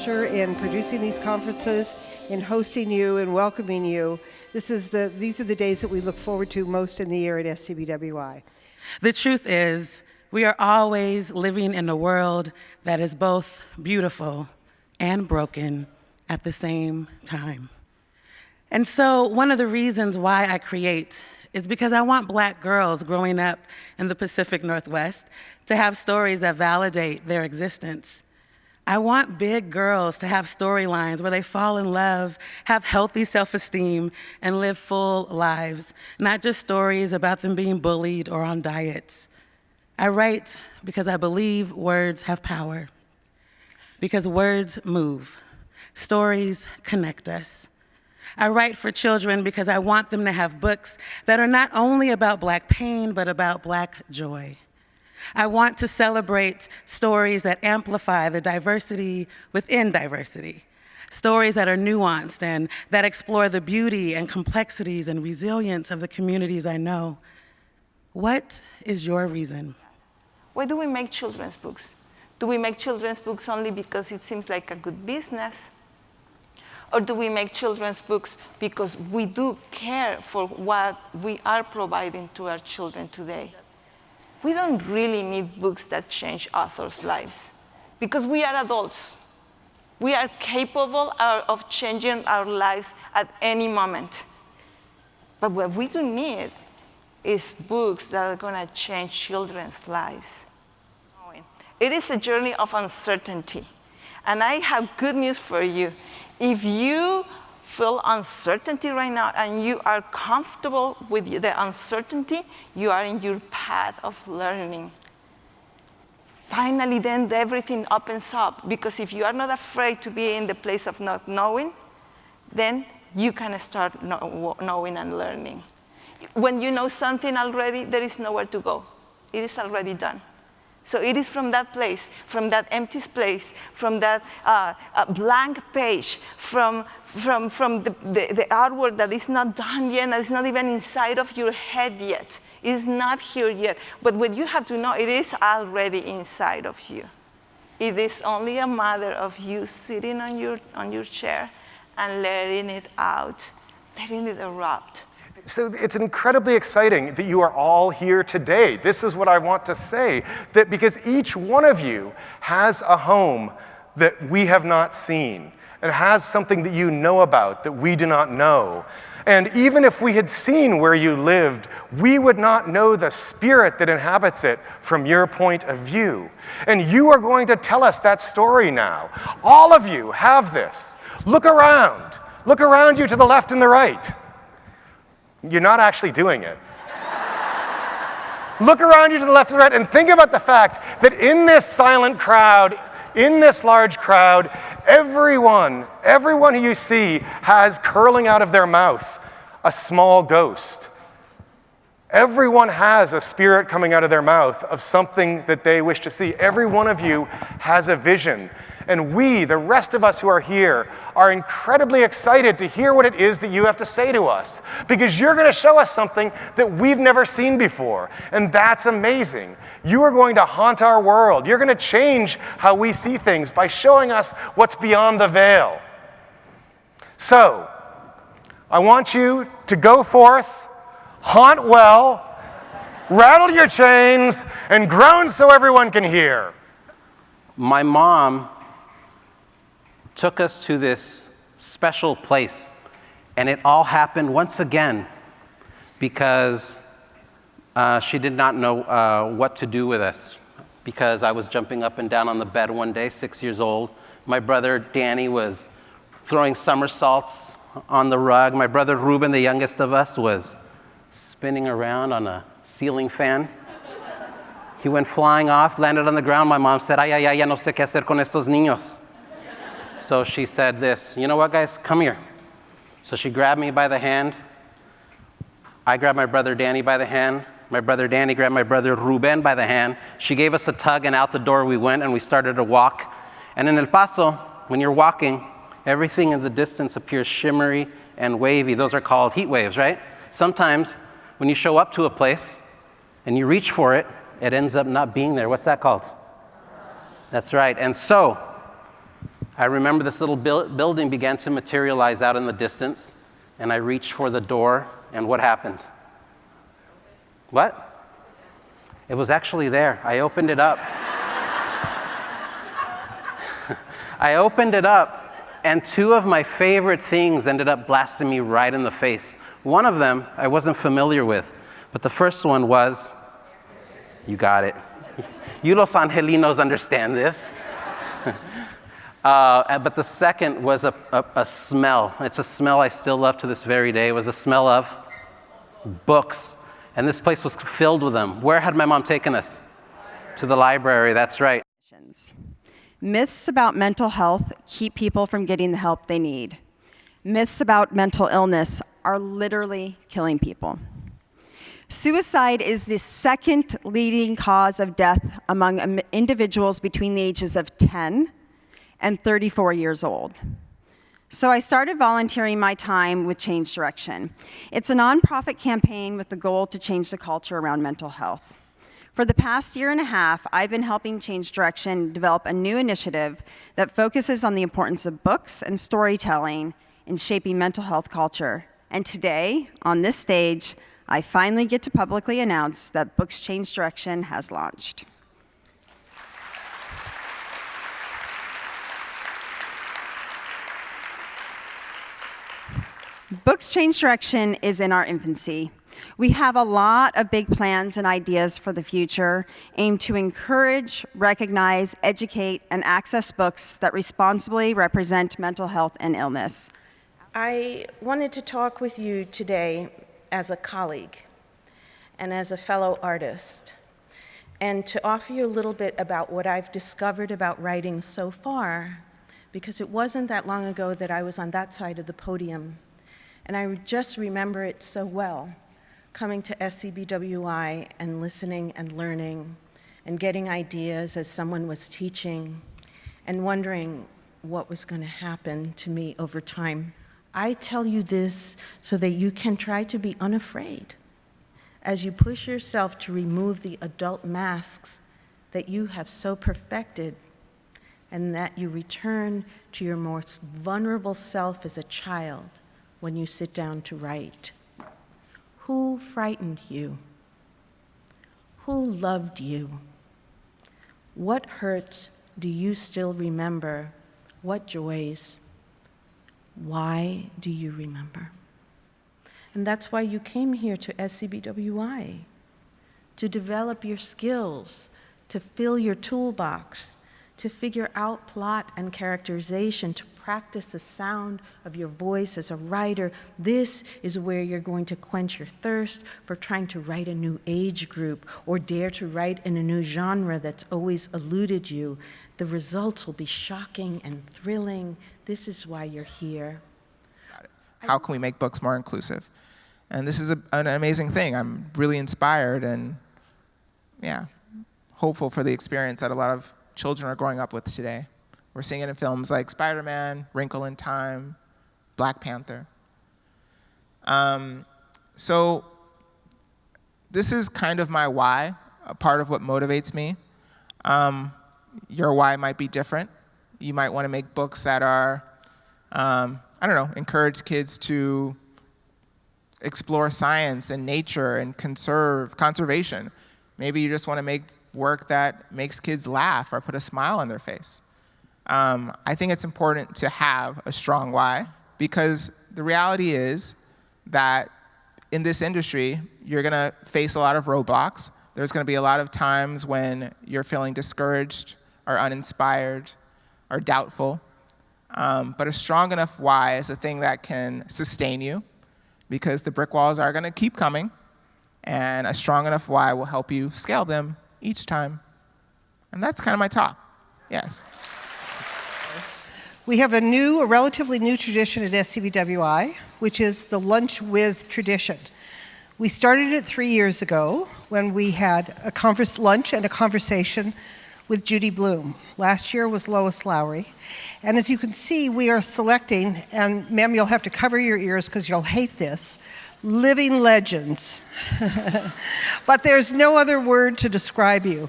pleasure in producing these conferences, in hosting you and welcoming you. These are the days that we look forward to most in the year at SCBWI. The truth is, we are always living in a world that is both beautiful and broken at the same time. And so one of the reasons why I create is because I want Black girls growing up in the Pacific Northwest to have stories that validate their existence. I want big girls to have storylines where they fall in love, have healthy self-esteem, and live full lives, not just stories about them being bullied or on diets. I write because I believe words have power, because words move. Stories connect us. I write for children because I want them to have books that are not only about Black pain, but about Black joy. I want to celebrate stories that amplify the diversity within diversity, stories that are nuanced and that explore the beauty and complexities and resilience of the communities I know. What is your reason? Why do we make children's books? Do we make children's books only because it seems like a good business? Or do we make children's books because we do care for what we are providing to our children today? We don't really need books that change authors' lives because we are adults. We are capable of changing our lives at any moment. But what we do need is books that are going to change children's lives. It is a journey of uncertainty. And I have good news for you. If you feel uncertainty right now and you are comfortable with the uncertainty, you are in your path of learning. Finally, then everything opens up, because if you are not afraid to be in the place of not knowing, then you can start knowing and learning. When you know something already, there is nowhere to go. It is already done. So it is from that place, from that empty place, from that blank page, from the artwork that is not done yet, that is not even inside of your head yet. It is not here yet. But what you have to know, it is already inside of you. It is only a matter of you sitting on your chair and letting it out, letting it erupt. So it's incredibly exciting that you are all here today. This is what I want to say, that because each one of you has a home that we have not seen and has something that you know about that we do not know. And even if we had seen where you lived, we would not know the spirit that inhabits it from your point of view. And you are going to tell us that story now. All of you have this. Look around. Look around you to the left and the right. You're not actually doing it. Look around you to the left and right and think about the fact that in this silent crowd, in this large crowd, everyone who you see has curling out of their mouth a small ghost. Everyone has a spirit coming out of their mouth of something that they wish to see. Every one of you has a vision. And we, the rest of us who are here, are incredibly excited to hear what it is that you have to say to us, because you're going to show us something that we've never seen before, and that's amazing. You are going to haunt our world. You're going to change how we see things by showing us what's beyond the veil. So, I want you to go forth, haunt well, rattle your chains, and groan so everyone can hear. My mom took us to this special place, and it all happened once again because she did not know what to do with us, because I was jumping up and down on the bed one day, 6 years old. My brother Danny was throwing somersaults on the rug. My brother Ruben, the youngest of us, was spinning around on a ceiling fan. He went flying off, landed on the ground. My mom said, ay, ay, ay, ya no sé qué hacer con estos niños. So she said this, you know what, guys, come here. So she grabbed me by the hand. I grabbed my brother Danny by the hand. My brother Danny grabbed my brother Ruben by the hand. She gave us a tug, and out the door we went, and we started to walk. And in El Paso, when you're walking, everything in the distance appears shimmery and wavy. Those are called heat waves, right? Sometimes when you show up to a place and you reach for it, it ends up not being there. What's that called? That's right. And so I remember this little building began to materialize out in the distance, and I reached for the door, and what happened? What? It was actually there. I opened it up. I opened it up, and two of my favorite things ended up blasting me right in the face. One of them I wasn't familiar with, but the first one was, you got it. You Los Angelinos understand this. But the second was a smell. It's a smell I still love to this very day. It was a smell of books. And this place was filled with them. Where had my mom taken us? To the library, that's right. Myths about mental health keep people from getting the help they need. Myths about mental illness are literally killing people. Suicide is the second leading cause of death among individuals between the ages of 10 and 34 years old. So I started volunteering my time with Change Direction. It's a nonprofit campaign with the goal to change the culture around mental health. For the past year and a half, I've been helping Change Direction develop a new initiative that focuses on the importance of books and storytelling in shaping mental health culture. And today, on this stage, I finally get to publicly announce that Books Change Direction has launched. Books Change Direction is in our infancy. We have a lot of big plans and ideas for the future aimed to encourage, recognize, educate, and access books that responsibly represent mental health and illness. I wanted to talk with you today as a colleague and as a fellow artist, and to offer you a little bit about what I've discovered about writing so far, because it wasn't that long ago that I was on that side of the podium. And I just remember it so well, coming to SCBWI and listening and learning and getting ideas as someone was teaching and wondering what was going to happen to me over time. I tell you this so that you can try to be unafraid as you push yourself to remove the adult masks that you have so perfected, and that you return to your most vulnerable self as a child when you sit down to write. Who frightened you? Who loved you? What hurts do you still remember? What joys? Why do you remember? And that's why you came here to SCBWI, to develop your skills, to fill your toolbox, to figure out plot and characterization, to practice the sound of your voice as a writer. This is where you're going to quench your thirst for trying to write a new age group or dare to write in a new genre that's always eluded you. The results will be shocking and thrilling. This is why you're here. How can we make books more inclusive? And this is an amazing thing. I'm really inspired and, hopeful for the experience that a lot of children are growing up with today. We're seeing it in films like Spider-Man, Wrinkle in Time, Black Panther. So this is kind of my why, a part of what motivates me. Your why might be different. You might want to make books that are, encourage kids to explore science and nature and conservation. Maybe you just want to make work that makes kids laugh or put a smile on their face. I think it's important to have a strong why, because the reality is that in this industry, you're going to face a lot of roadblocks. There's going to be a lot of times when you're feeling discouraged or uninspired or doubtful. But a strong enough why is a thing that can sustain you, because the brick walls are going to keep coming, and a strong enough why will help you scale them each time. And that's kind of my talk. Yes. We have a relatively new tradition at SCBWI, which is the Lunch With tradition. We started it 3 years ago when we had a lunch and a conversation with Judy Blume. Last year was Lois Lowry. And as you can see, we are selecting, and ma'am, you'll have to cover your ears because you'll hate this, living legends. But there's no other word to describe you.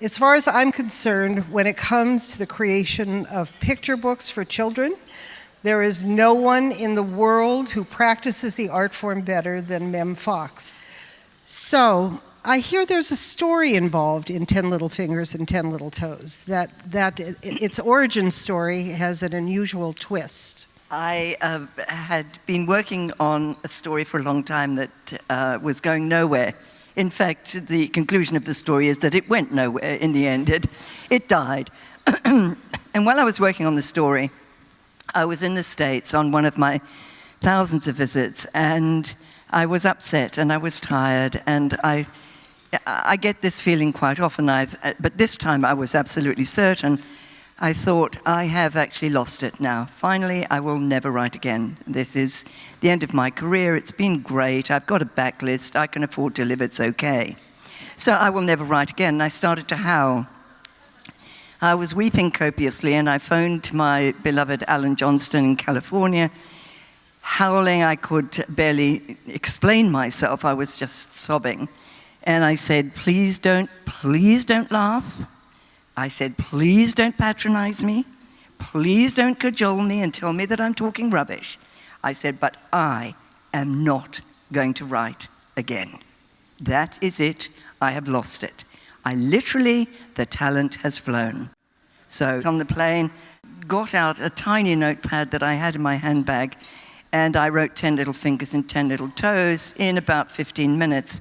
As far as I'm concerned, when it comes to the creation of picture books for children, there is no one in the world who practices the art form better than Mem Fox. So, I hear there's a story involved in 10 Little Fingers and 10 Little Toes, that its origin story has an unusual twist. I had been working on a story for a long time that was going nowhere. In fact, the conclusion of the story is that it went nowhere in the end. It died. And while I was working on the story, I was in the States on one of my thousands of visits, and I was upset and I was tired, and I get this feeling quite often, but this time I was absolutely certain. I thought, I have actually lost it now. Finally, I will never write again. This is the end of my career. It's been great. I've got a backlist. I can afford to live. It's okay. So I will never write again. And I started to howl. I was weeping copiously, and I phoned my beloved Alan Johnston in California, howling. I could barely explain myself. I was just sobbing. And I said, please don't laugh. I said, please don't patronize me. Please don't cajole me and tell me that I'm talking rubbish. I said, but I am not going to write again. That is it. I have lost it. The talent has flown. So on the plane, got out a tiny notepad that I had in my handbag, and I wrote 10 Little Fingers and 10 Little Toes in about 15 minutes.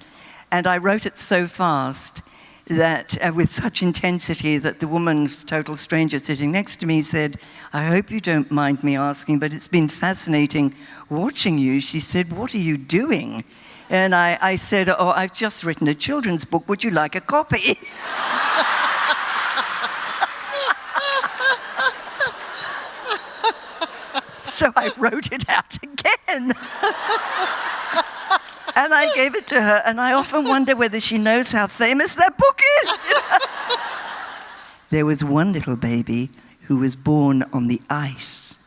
And I wrote it so fast that with such intensity that the woman's total stranger sitting next to me said, I hope you don't mind me asking, but it's been fascinating watching you. She said, what are you doing? And I said, oh, I've just written a children's book. Would you like a copy? So I wrote it out again. And I gave it to her, and I often wonder whether she knows how famous that book is. There was one little baby who was born on the ice,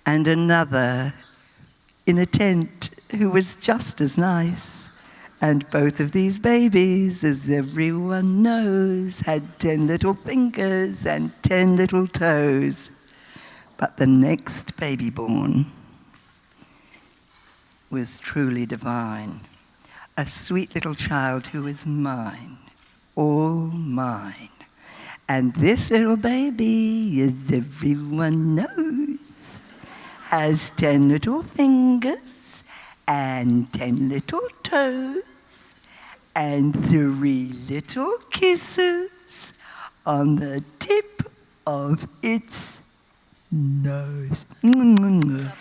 and another in a tent who was just as nice. And both of these babies, as everyone knows, had 10 little fingers and 10 little toes. But the next baby born was truly divine. A sweet little child who was mine, all mine. And this little baby, as everyone knows, has 10 little fingers and 10 little toes and 3 little kisses on the tip of its nose. Beautiful.